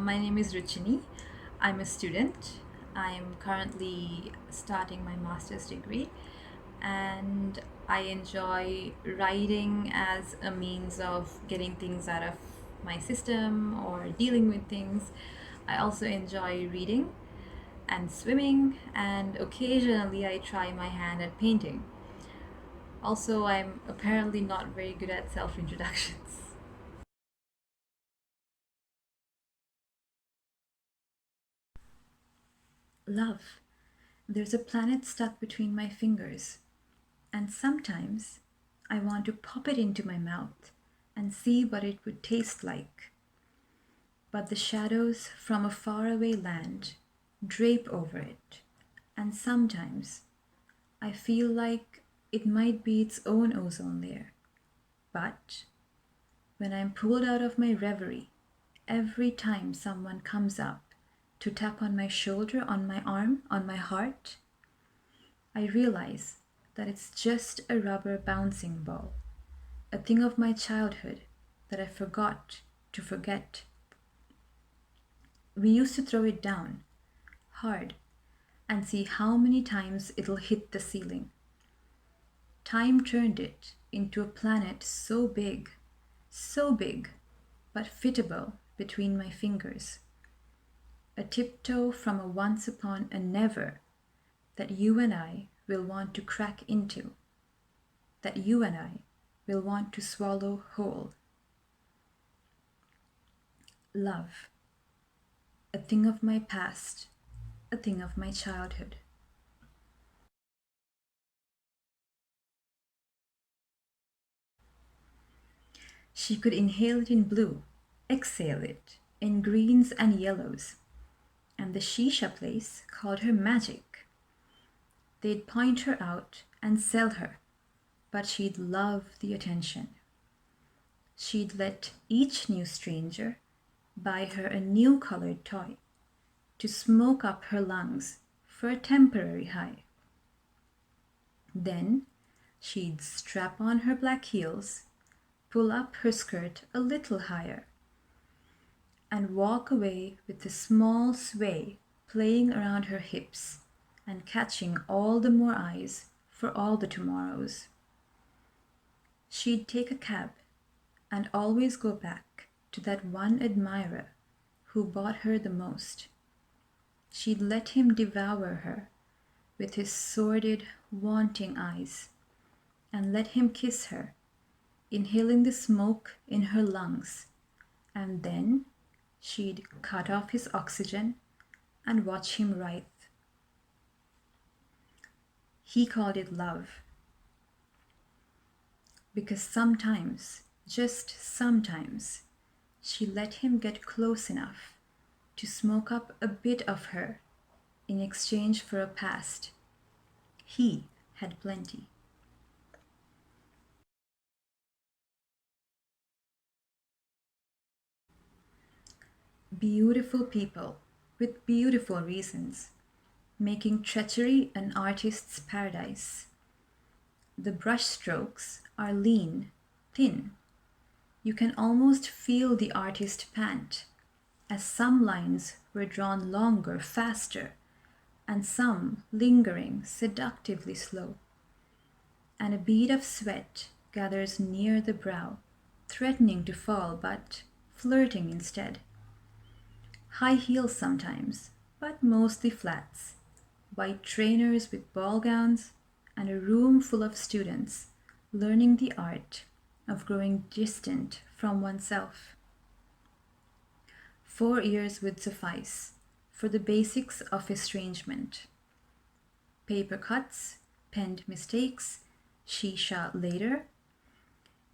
My name is Ruchini. I'm a student. I'm currently starting my master's degree, and I enjoy writing as a means of getting things out of my system or dealing with things. I also enjoy reading and swimming, and occasionally I try my hand at painting. Also, I'm apparently not very good at self introductions. Love. There's a planet stuck between my fingers, and sometimes I want to pop it into my mouth and see what it would taste like. But the shadows from a faraway land drape over it, and sometimes I feel like it might be its own ozone layer. But when I'm pulled out of my reverie, every time someone comes up to tap on my shoulder, on my arm, on my heart, I realize that it's just a rubber bouncing ball, a thing of my childhood that I forgot to forget. We used to throw it down, hard, and see how many times it'll hit the ceiling. Time turned it into a planet so big, but fittable between my fingers. A tiptoe from a once upon a never that you and I will want to crack into, that you and I will want to swallow whole. Love, a thing of my past, a thing of my childhood. She could inhale it in blue, exhale it in greens and yellows, and the shisha place called her magic. They'd point her out and sell her, but she'd love the attention. She'd let each new stranger buy her a new colored toy to smoke up her lungs for a temporary high. Then she'd strap on her black heels, pull up her skirt a little higher, and walk away with a small sway playing around her hips and catching all the more eyes for all the tomorrows. She'd take a cab and always go back to that one admirer who bought her the most. She'd let him devour her with his sordid, wanting eyes, and let him kiss her, inhaling the smoke in her lungs, and then she'd cut off his oxygen and watch him writhe. He called it love, because sometimes, just sometimes, she let him get close enough to smoke up a bit of her in exchange for a past. He had plenty. Beautiful people with beautiful reasons, making treachery an artist's paradise. The brush strokes are lean, thin. You can almost feel the artist pant, as some lines were drawn longer, faster, and some lingering seductively slow. And a bead of sweat gathers near the brow, threatening to fall, but flirting instead. High heels sometimes, but mostly flats, white trainers with ball gowns, and a room full of students learning the art of growing distant from oneself. 4 years would suffice for the basics of estrangement. Paper cuts, penned mistakes, shisha later.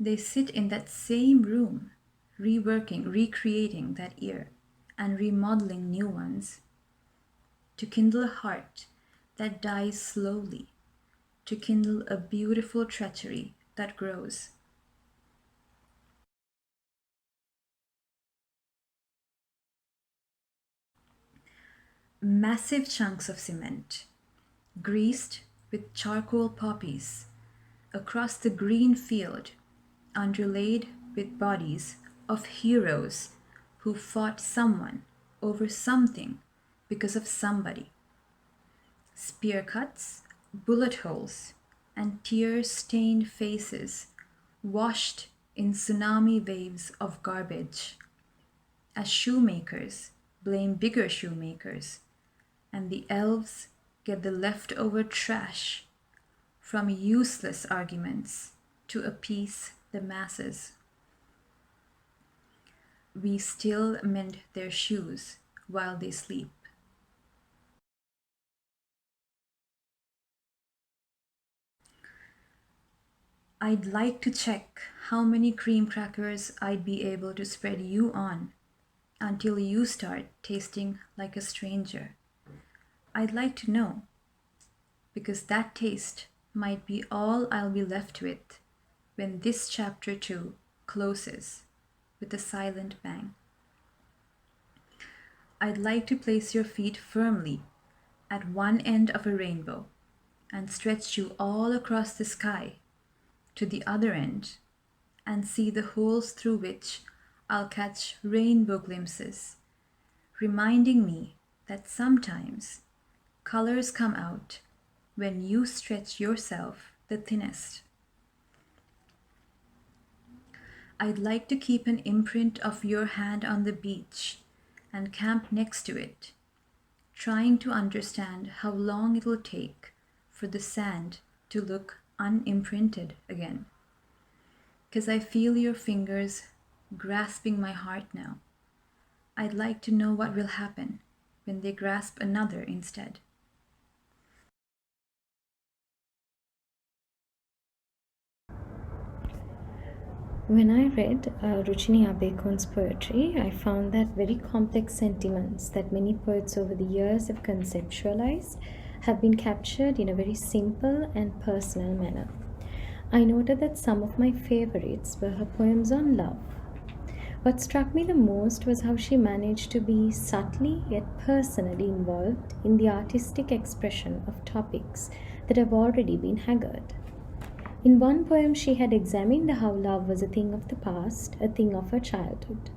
They sit in that same room, reworking, recreating that ear, and remodeling new ones. To kindle a heart that dies slowly, to kindle a beautiful treachery that grows. Massive chunks of cement, greased with charcoal poppies, across the green field, underlaid with bodies of heroes who fought someone over something because of somebody. Spear cuts, bullet holes, and tear-stained faces washed in tsunami waves of garbage. As shoemakers blame bigger shoemakers, and the elves get the leftover trash from useless arguments to appease the masses. We still mend their shoes while they sleep. I'd like to check how many cream crackers I'd be able to spread you on until you start tasting like a stranger. I'd like to know, because that taste might be all I'll be left with when this chapter 2 closes with a silent bang. I'd like to place your feet firmly at one end of a rainbow and stretch you all across the sky to the other end and see the holes through which I'll catch rainbow glimpses, reminding me that sometimes colors come out when you stretch yourself the thinnest. I'd like to keep an imprint of your hand on the beach and camp next to it, trying to understand how long it'll take for the sand to look unimprinted again. 'Cause I feel your fingers grasping my heart now. I'd like to know what will happen when they grasp another instead. When I read Ruchini Abaykoon's poetry, I found that very complex sentiments that many poets over the years have conceptualized have been captured in a very simple and personal manner. I noted that some of my favorites were her poems on love. What struck me the most was how she managed to be subtly yet personally involved in the artistic expression of topics that have already been haggard. In one poem, she had examined how love was a thing of the past, a thing of her childhood,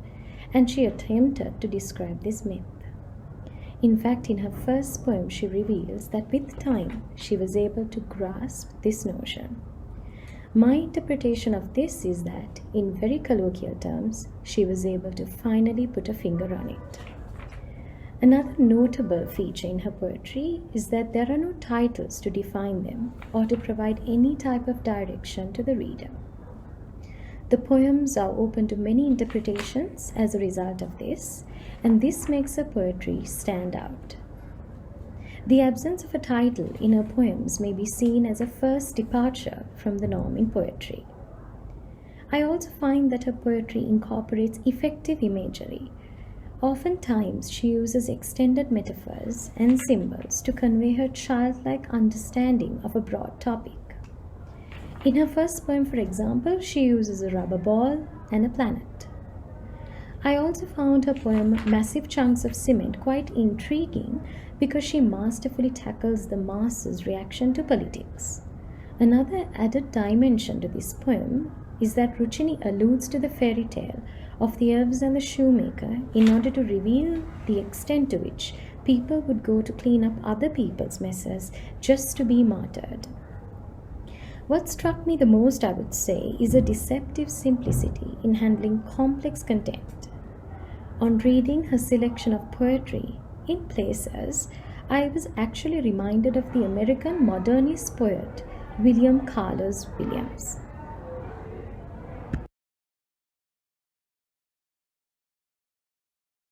and she attempted to describe this myth. In fact, in her first poem, she reveals that with time, she was able to grasp this notion. My interpretation of this is that, in very colloquial terms, she was able to finally put a finger on it. Another notable feature in her poetry is that there are no titles to define them or to provide any type of direction to the reader. The poems are open to many interpretations as a result of this, and this makes her poetry stand out. The absence of a title in her poems may be seen as a first departure from the norm in poetry. I also find that her poetry incorporates effective imagery. Oftentimes, she uses extended metaphors and symbols to convey her childlike understanding of a broad topic. In her first poem, for example, she uses a rubber ball and a planet. I also found her poem Massive Chunks of Cement quite intriguing because she masterfully tackles the masses' reaction to politics. Another added dimension to this poem is that Ruchini alludes to the fairy tale of the elves and the shoemaker in order to reveal the extent to which people would go to clean up other people's messes just to be martyred. What struck me the most, I would say, is a deceptive simplicity in handling complex content. On reading her selection of poetry, in places, I was actually reminded of the American modernist poet William Carlos Williams.